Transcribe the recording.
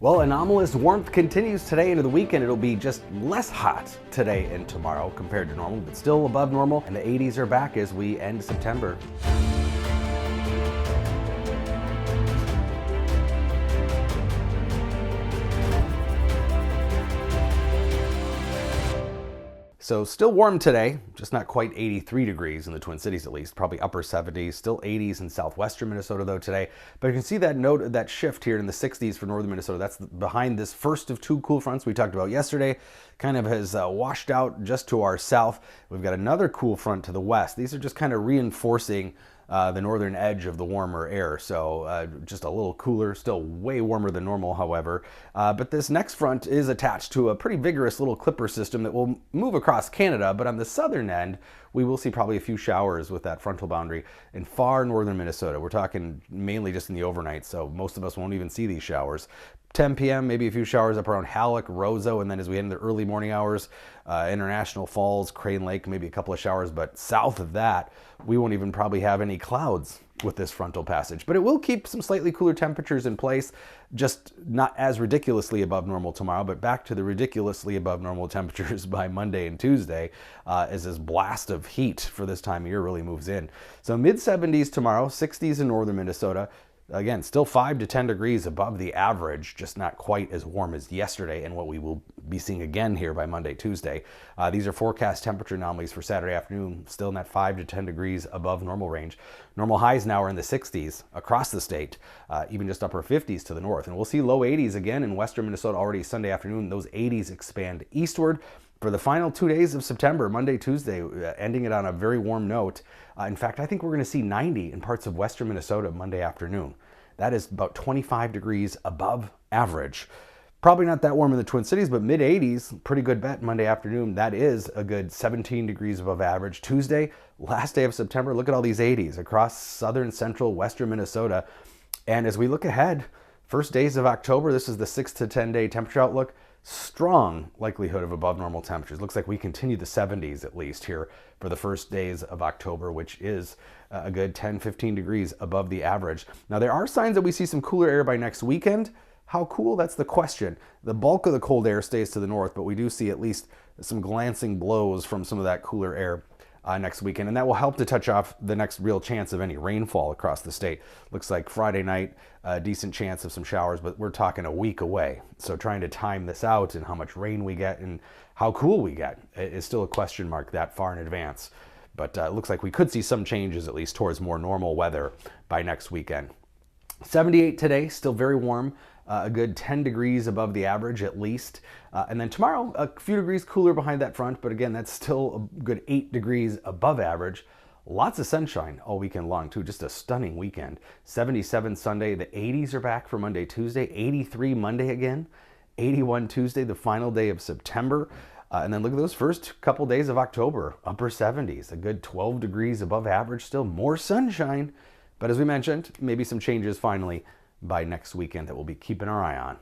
Well, anomalous warmth continues today into the weekend. It'll be just less hot today and tomorrow compared to normal, but still above normal, and the 80s are back as we end September. So still warm today, just not quite 83 degrees in the Twin Cities at least, probably upper 70s, still 80s in southwestern Minnesota though today. But you can see that shift here in the 60s for northern Minnesota. That's behind this first of two cool fronts we talked about yesterday. Kind of has washed out just to our south. We've got another cool front to the west. These are just kind of reinforcing the northern edge of the warmer air. So just a little cooler, still way warmer than normal, however. But this next front is attached to a pretty vigorous little clipper system that will move across Canada. But on the southern end, we will see probably a few showers with that frontal boundary in far northern Minnesota. We're talking mainly just in the overnight, so most of us won't even see these showers. 10 p.m., maybe a few showers up around Halleck, Roseau, and then as we head into the early morning hours, International Falls, Crane Lake, maybe a couple of showers. But south of that, we won't even probably have any clouds with this frontal passage. But it will keep some slightly cooler temperatures in place, just not as ridiculously above normal tomorrow, but back to the ridiculously above normal temperatures by Monday and Tuesday as this blast of heat for this time of year really moves in. So mid-70s tomorrow, 60s in northern Minnesota. Again, still 5 to 10 degrees above the average, just not quite as warm as yesterday and what we will be seeing again here by Monday, Tuesday. These are forecast temperature anomalies for Saturday afternoon, still in that 5 to 10 degrees above normal range. Normal highs now are in the 60s across the state, even just upper 50s to the north. And we'll see low 80s again in western Minnesota already Sunday afternoon. Those 80s expand eastward. For the final 2 days of September, Monday, Tuesday, ending it on a very warm note. In fact, I think we're going to see 90 in parts of western Minnesota Monday afternoon. That is about 25 degrees above average. Probably not that warm in the Twin Cities, but mid 80s, pretty good bet Monday afternoon. That is a good 17 degrees above average. Tuesday, last day of September, look at all these 80s across southern, central, western Minnesota. And as we look ahead, first days of October, this is the 6 to 10 day temperature outlook. Strong likelihood of above normal temperatures. Looks like we continue the 70s at least here for the first days of October, which is a good 10-15 degrees above the average. Now there are signs that we see some cooler air by next weekend. How cool? That's the question. The bulk of the cold air stays to the north, but we do see at least some glancing blows from some of that cooler air next weekend, and that will help to touch off the next real chance of any rainfall across the state. Looks like Friday night, a decent chance of some showers, but we're talking a week away. So trying to time this out and how much rain we get and how cool we get is still a question mark that far in advance. But it looks like we could see some changes at least towards more normal weather by next weekend. 78 today, still very warm. A good 10 degrees above the average at least. And then tomorrow, a few degrees cooler behind that front, but again, that's still a good 8 degrees above average. Lots of sunshine all weekend long too, just a stunning weekend. 77 Sunday, the 80s are back for Monday, Tuesday, 83 Monday again, 81 Tuesday, the final day of September. And then look at those first couple days of October, upper 70s, a good 12 degrees above average, still more sunshine. But as we mentioned, maybe some changes finally by next weekend that we'll be keeping our eye on.